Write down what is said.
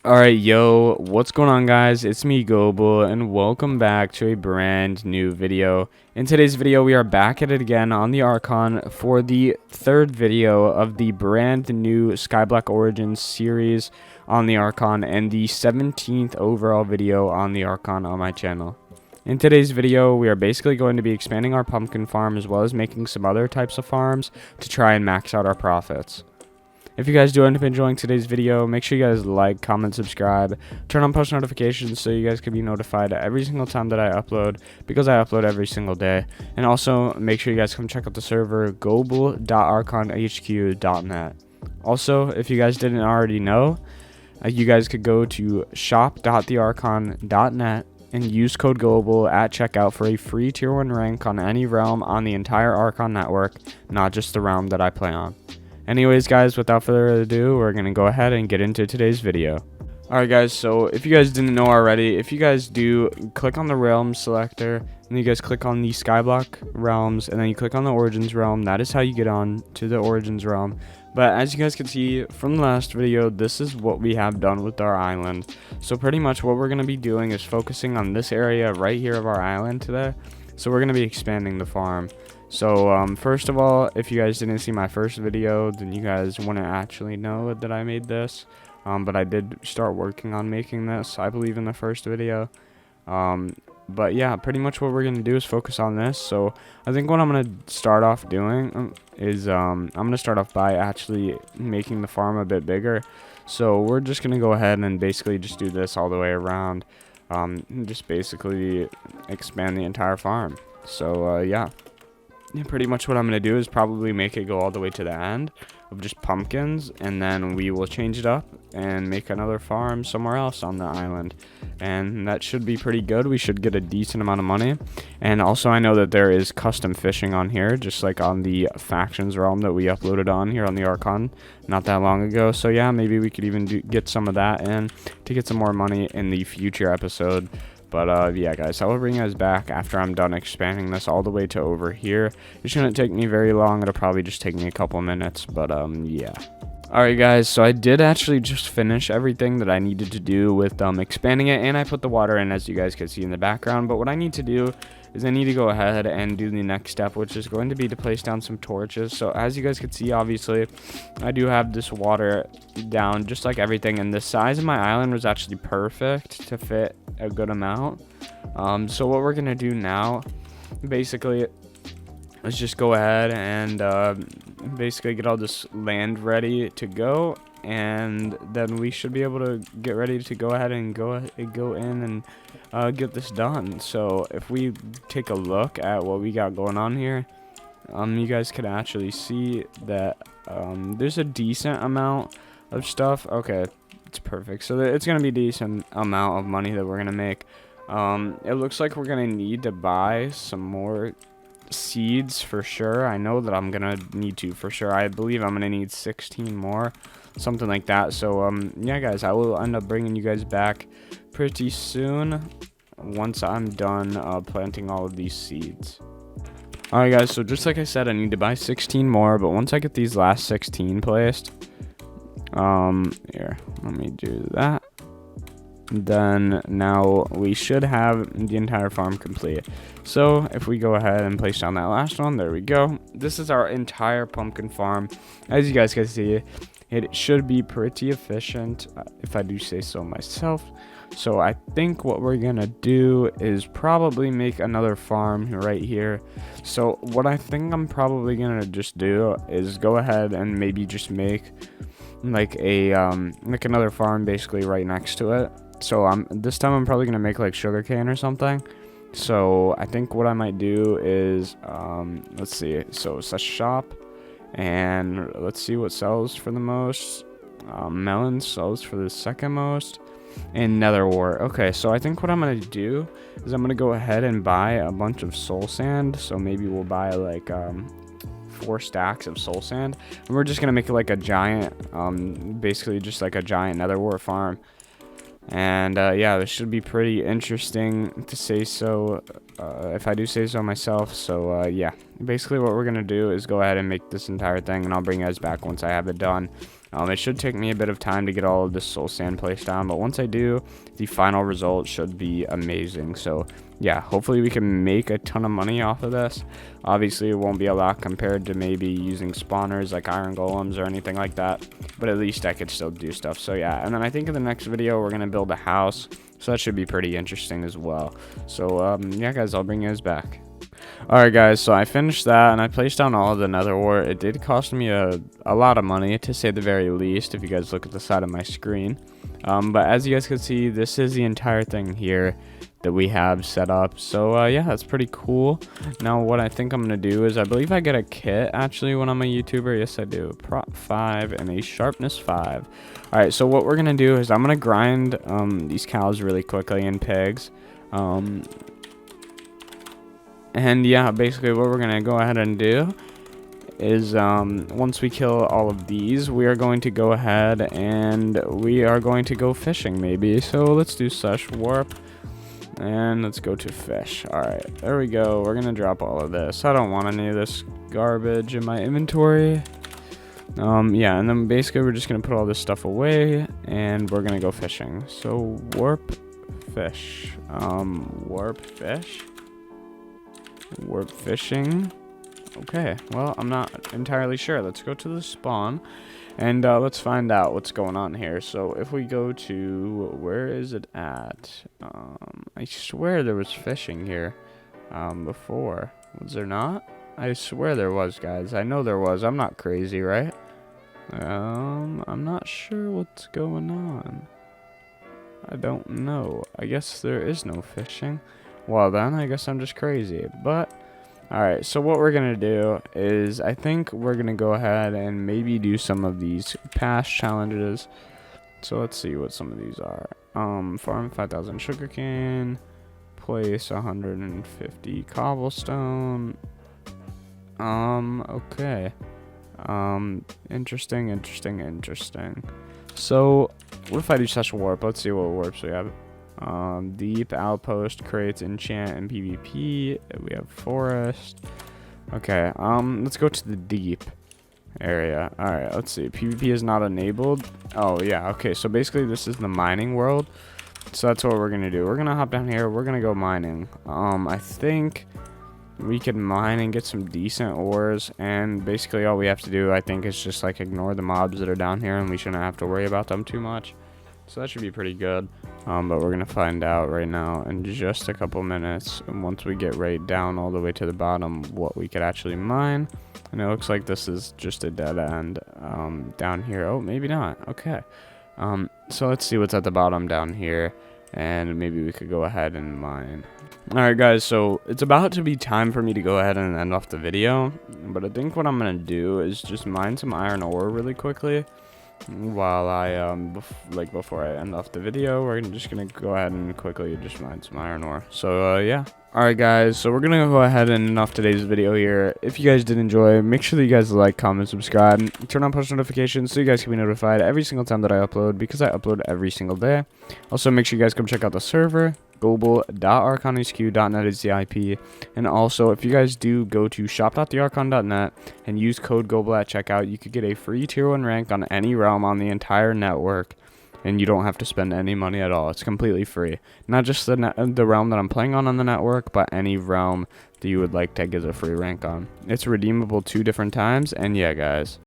Alright, yo, what's going on, guys? It's me, Goble, and welcome back to a brand new video. In today's video, we are back at it again on the Archon for the third video of the brand new Skyblock Origins series on the Archon and the 17th overall video on the Archon on my channel. In today's video, we are basically going to be expanding our pumpkin farm as well as making some other types of farms to try and max out our profits. If you guys do end up enjoying today's video, make sure you guys like, comment, subscribe, turn on post notifications so you guys can be notified every single time that I upload, because I upload every single day. And also, make sure you guys come check out the server goble.archonhq.net. Also, if you guys didn't already know, you guys could go to shop.thearchon.net and use code GOBLE at checkout for a free tier 1 rank on any realm on the entire Archon network, not just the realm that I play on. Anyways, guys, without further ado, we're going to go ahead and get into today's video. Alright, guys, so if you guys didn't know already, if you guys do, click on the realm selector, and then you guys click on the Skyblock realms, and then you click on the Origins realm. That is how you get on to the Origins realm. But as you guys can see from the last video, this is what we have done with our island. So pretty much what we're going to be doing is focusing on this area right here of our island today. So we're going to be expanding the farm. So first of all, if you guys didn't see my first video, then you guys wouldn't actually know that I made this. But I did start working on making this, I believe, in the first video. But yeah, pretty much what we're going to do is focus on this. So I think what I'm going to start off doing is I'm going to start off by actually making the farm a bit bigger. So we're just going to go ahead and basically just do this all the way around. Just basically expand the entire farm. So yeah. Pretty much what I'm going to do is probably make it go all the way to the end of just pumpkins, and then we will change it up and make another farm somewhere else on the island, and that should be pretty good. We should get a decent amount of money. And also, I know that there is custom fishing on here, just like on the factions realm that we uploaded on here on the Archon not that long ago. So yeah, maybe we could even get some of that in to get some more money in the future episode. But yeah, guys, I will bring you guys back after I'm done expanding this all the way to over here. It shouldn't take me very long. It'll probably just take me a couple minutes, but yeah. Alright, guys, so I did actually just finish everything that I needed to do with expanding it, and I put the water in, as you guys can see in the background. But what I need to do is I need to go ahead and do the next step, which is going to be to place down some torches. So as you guys can see, obviously, I do have this water down just like everything, and the size of my island was actually perfect to fit a good amount. So what we're gonna do now, basically, let's just go ahead and basically get all this land ready to go, and then we should be able to get ready to go ahead and go in and get this done. So if we take a look at what we got going on here, you guys can actually see that there's a decent amount of stuff. Okay, it's perfect. So it's gonna be a decent amount of money that we're gonna make. It looks like we're gonna need to buy some more seeds for sure. I know that I'm gonna need to for sure. I believe I'm gonna need 16 more, something like that. So yeah, guys, I will end up bringing you guys back pretty soon once I'm done planting all of these seeds. Alright, guys, so just like I said, I need to buy 16 more, but once I get these last 16 placed, here, let me do that. Then now we should have the entire farm complete. So if we go ahead and place down that last one, there we go. This is our entire pumpkin farm. As you guys can see, it should be pretty efficient, if I do say so myself. So I think what we're gonna do is probably make another farm right here. So what I think I'm probably gonna just do is go ahead and maybe just make like a like another farm basically right next to it. So this time I'm probably gonna make like sugarcane or something. So I think what I might do is let's see. So it's a shop, and let's see what sells for the most. Melon sells for the second most, and nether wart. Okay, so I think what I'm gonna do is I'm gonna go ahead and buy a bunch of soul sand. So maybe we'll buy like 4 stacks of soul sand, and we're just gonna make it like a giant basically just like a giant nether wart farm. And yeah, this should be pretty interesting to say so, if I do say so myself. So yeah, basically what we're gonna do is go ahead and make this entire thing, and I'll bring you guys back once I have it done. It should take me a bit of time to get all of this soul sand placed down, but once I do, the final result should be amazing. So yeah, hopefully we can make a ton of money off of this. Obviously, it won't be a lot compared to maybe using spawners like iron golems or anything like that, but at least I could still do stuff. So yeah, and then I think in the next video, we're going to build a house, so that should be pretty interesting as well. So yeah, guys, I'll bring you guys back. Alright guys, so I finished that and I placed down all of the nether ore. It did cost me a lot of money, to say the very least, if you guys look at the side of my screen. But as you guys can see, this is the entire thing here that we have set up. So yeah, that's pretty cool. Now what I think I'm going to do is, I believe I get a kit actually when I'm a YouTuber. Yes, I do. Prop 5 and a sharpness 5. Alright, so what we're going to do is I'm going to grind these cows really quickly and pigs. And yeah, basically what we're going to go ahead and do is once we kill all of these, we are going to go ahead and we are going to go fishing maybe. So let's do / warp and let's go to fish. Alright, there we go. We're going to drop all of this. I don't want any of this garbage in my inventory. Yeah, and then basically we're just going to put all this stuff away and we're going to go fishing. So warp fish. Warp fish. Warp fishing. Okay, well, I'm not entirely sure. Let's go to the spawn and let's find out what's going on here. So if we go to, where is it at? I swear there was fishing here before. Was there not? I swear there was, guys. I know there was. I'm not crazy, right? I'm not sure what's going on. I don't know. I guess there is no fishing. Well then, I guess I'm just crazy. But alright, so what we're gonna do is, I think we're gonna go ahead and maybe do some of these past challenges. So let's see what some of these are. Farm 5,000 sugarcane, place 150 cobblestone. Okay. Interesting. So what if I do / warp? Let's see what warps we have. Deep, outpost, crates, enchant, and PvP. We have forest. Okay, let's go to the deep area. Alright, let's see. PvP is not enabled. Oh, yeah, okay, so basically this is the mining world. So that's what we're gonna do. We're gonna hop down here. We're gonna go mining. I think we can mine and get some decent ores, and basically all we have to do, I think, is just like ignore the mobs that are down here, and we shouldn't have to worry about them too much. So that should be pretty good. But we're gonna find out right now in just a couple minutes, and once we get right down all the way to the bottom, what we could actually mine. And it looks like this is just a dead end down here. Oh, maybe not. Okay. So let's see what's at the bottom down here, and maybe we could go ahead and mine. Alright guys, so it's about to be time for me to go ahead and end off the video, but I think what I'm gonna do is just mine some iron ore really quickly while I before I end off the video. We're just gonna go ahead and quickly just mine some iron ore. So yeah. Alright guys, so we're gonna go ahead and end off today's video here. If you guys did enjoy, make sure that you guys like, comment, subscribe, turn on post notifications so you guys can be notified every single time that I upload, because I upload every single day. Also, make sure you guys come check out the server. goble.archonhq.net is the IP. And also, if you guys do go to shop.thearchon.net and use code goble at checkout, you could get a free tier 1 rank on any realm on the entire network, and you don't have to spend any money at all. It's completely free. Not just the realm that I'm playing on the network, but any realm that you would like to get a free rank on. It's redeemable 2 different times, and yeah, guys.